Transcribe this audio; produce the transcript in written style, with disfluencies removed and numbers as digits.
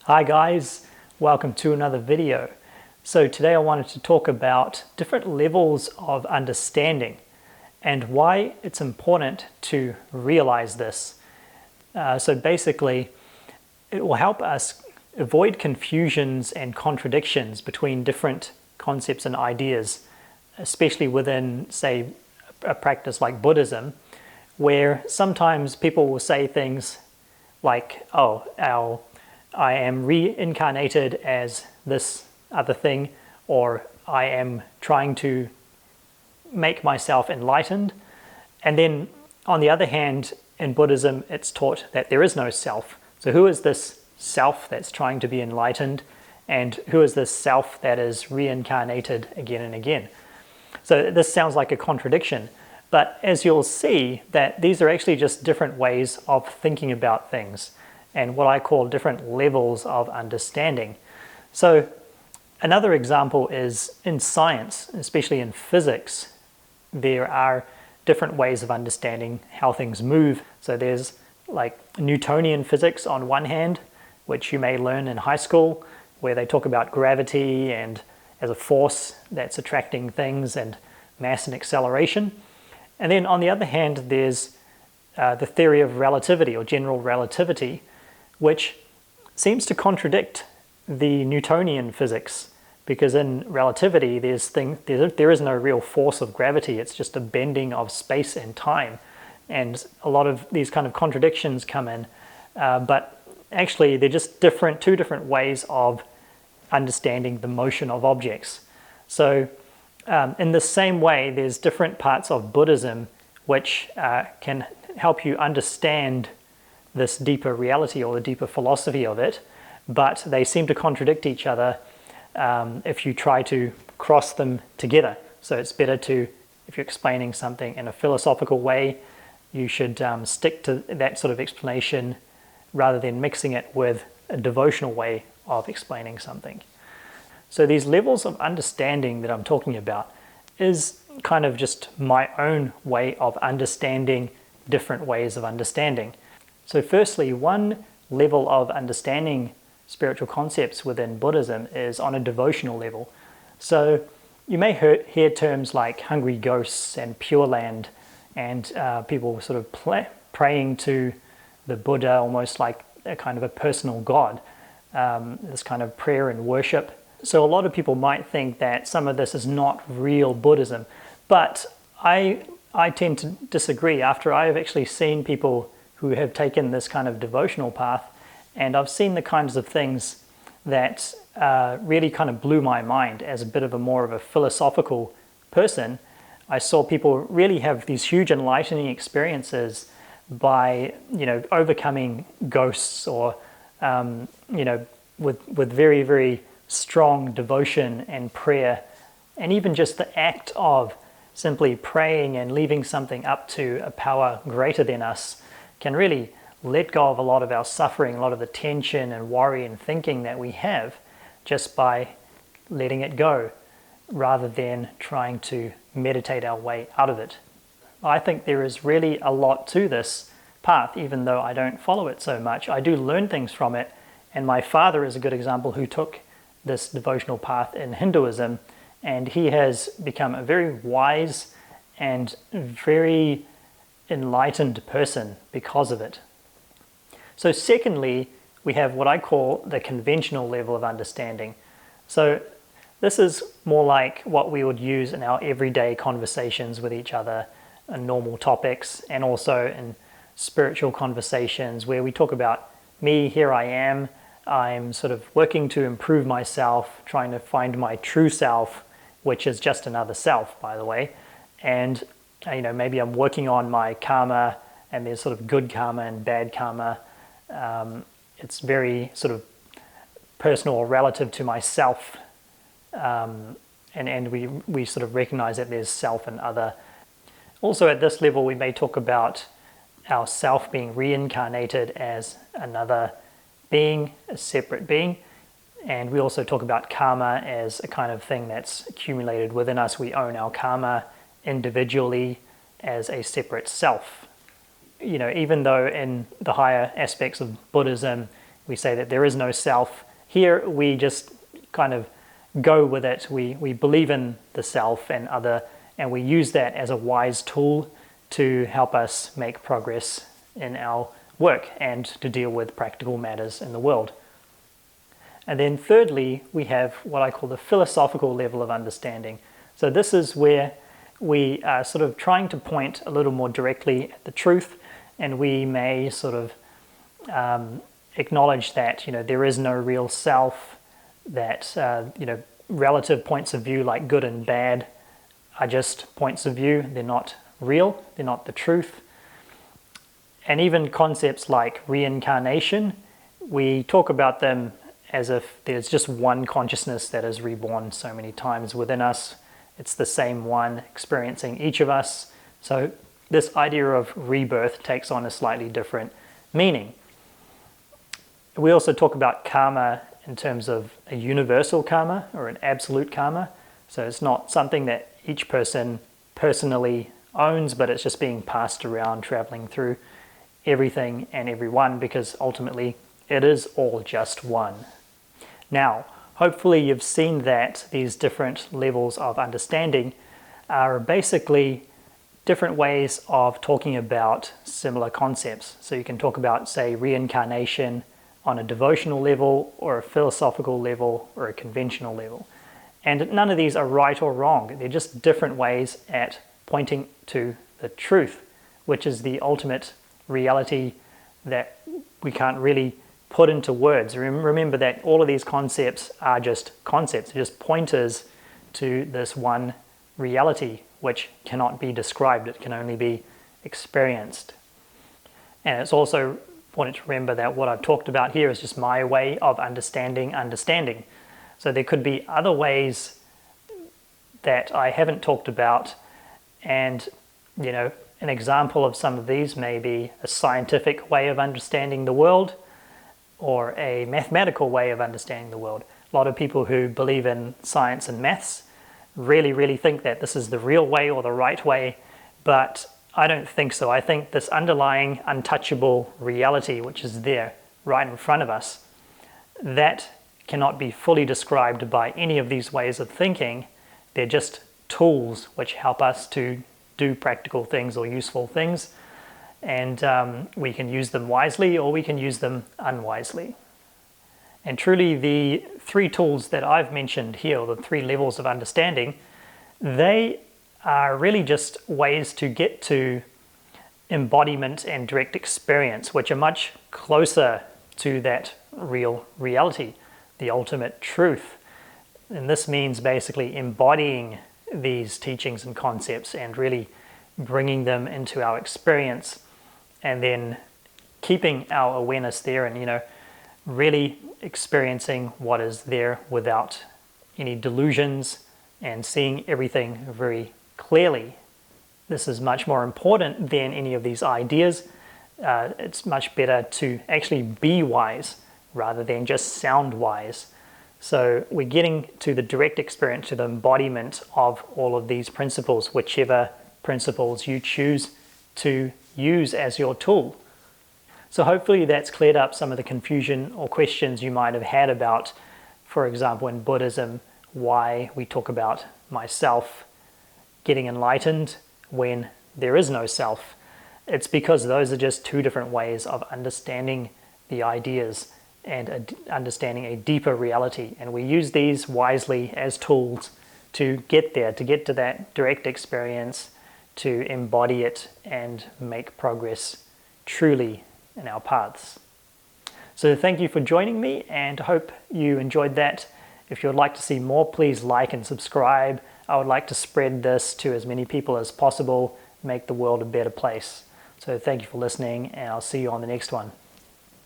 Hi guys, welcome to another video. So today I wanted to talk about different levels of understanding and why it's important to realize this. So basically, it will help us avoid confusions and contradictions between different concepts and ideas, especially within, say, a practice like Buddhism, where sometimes people will say things like, I am reincarnated as this other thing, or I am trying to make myself enlightened. And then on the other hand, in Buddhism, it's taught that there is no self. So who is this self that's trying to be enlightened? And who is this self that is reincarnated again and again? So this sounds like a contradiction, but as you'll see, that these are actually just different ways of thinking about things and what I call different levels of understanding. So another example is in science, especially in physics, there are different ways of understanding how things move. So there's like Newtonian physics on one hand, which you may learn in high school, where they talk about gravity and as a force that's attracting things and mass and acceleration. And then on the other hand, there's the theory of relativity or general relativity, which seems to contradict the Newtonian physics, because in relativity there is no real force of gravity. It's just a bending of space and time, and a lot of these kind of contradictions come in, but actually they're just two different ways of understanding the motion of objects. So in the same way, there's different parts of Buddhism which can help you understand this deeper reality or the deeper philosophy of it, but they seem to contradict each other if you try to cross them together. So it's better to, if you're explaining something in a philosophical way, you should stick to that sort of explanation rather than mixing it with a devotional way of explaining something. So these levels of understanding that I'm talking about is kind of just my own way of understanding different ways of understanding. So firstly, one level of understanding spiritual concepts within Buddhism is on a devotional level. So you may hear terms like hungry ghosts and Pure Land, and people sort of praying to the Buddha almost like a kind of a personal god, this kind of prayer and worship. So a lot of people might think that some of this is not real Buddhism, but I tend to disagree after I have actually seen people who have taken this kind of devotional path, and I've seen the kinds of things that really kind of blew my mind as a bit of a more of a philosophical person. I saw people really have these huge enlightening experiences by, overcoming ghosts or, with very, very strong devotion and prayer, and even just the act of simply praying and leaving something up to a power greater than us can really let go of a lot of our suffering, a lot of the tension and worry and thinking that we have, just by letting it go rather than trying to meditate our way out of it. I think there is really a lot to this path, even though I don't follow it so much. I do learn things from it, and my father is a good example who took this devotional path in Hinduism, and he has become a very wise and very enlightened person because of it. So secondly, we have what I call the conventional level of understanding. So this is more like what we would use in our everyday conversations with each other, in normal topics, and also in spiritual conversations where we talk about me, here I am, I'm sort of working to improve myself, trying to find my true self, which is just another self, by the way. And maybe I'm working on my karma, and there's sort of good karma and bad karma. It's very sort of personal or relative to myself, and we sort of recognize that there's self and other. Also at this level, we may talk about our self being reincarnated as another being, a separate being, and we also talk about karma as a kind of thing that's accumulated within us. We own our karma individually as a separate self. Even though in the higher aspects of Buddhism we say that there is no self. Here we just kind of go with it. We believe in the self and we use that as a wise tool to help us make progress in our work and to deal with practical matters in the world. And then thirdly, we have what I call the philosophical level of understanding. So this is where we are sort of trying to point a little more directly at the truth, and we may sort of acknowledge that there is no real self, that relative points of view like good and bad are just points of view. They're not real, they're not the truth. And even concepts like reincarnation, we talk about them as if there's just one consciousness that is reborn so many times within us. It's the same one experiencing each of us. So this idea of rebirth takes on a slightly different meaning. We also talk about karma in terms of a universal karma or an absolute karma. So it's not something that each person personally owns, but it's just being passed around, traveling through everything and everyone, because ultimately it is all just one. Now, hopefully you've seen that these different levels of understanding are basically different ways of talking about similar concepts. So you can talk about, say, reincarnation on a devotional level or a philosophical level or a conventional level. And none of these are right or wrong. They're just different ways at pointing to the truth, which is the ultimate reality that we can't really put into words. Remember that all of these concepts are just concepts, they're just pointers to this one reality which cannot be described, it can only be experienced. And it's also important to remember that what I've talked about here is just my way of understanding. So there could be other ways that I haven't talked about, and an example of some of these may be a scientific way of understanding the world or a mathematical way of understanding the world. A lot of people who believe in science and maths really think that this is the real way or the right way, but I don't think so. I think this underlying untouchable reality which is there right in front of us, that cannot be fully described by any of these ways of thinking. They're just tools which help us to do practical things or useful things, and we can use them wisely or we can use them unwisely. And truly the three tools that I've mentioned here, or the three levels of understanding, they are really just ways to get to embodiment and direct experience, which are much closer to that real reality, the ultimate truth. And this means basically embodying these teachings and concepts and really bringing them into our experience, and then keeping our awareness there and really experiencing what is there without any delusions and seeing everything very clearly. This is much more important than any of these ideas. It's much better to actually be wise rather than just sound wise. So we're getting to the direct experience, to the embodiment of all of these principles, whichever principles you choose to use as your tool. So hopefully that's cleared up some of the confusion or questions you might have had about, for example, in Buddhism, why we talk about myself getting enlightened when there is no self. It's because those are just two different ways of understanding the ideas and understanding a deeper reality. And we use these wisely as tools to get there, to get to that direct experience, to embody it and make progress truly in our paths. So thank you for joining me, and hope you enjoyed that. If you would like to see more, please like and subscribe. I would like to spread this to as many people as possible, make the world a better place. So thank you for listening, and I'll see you on the next one.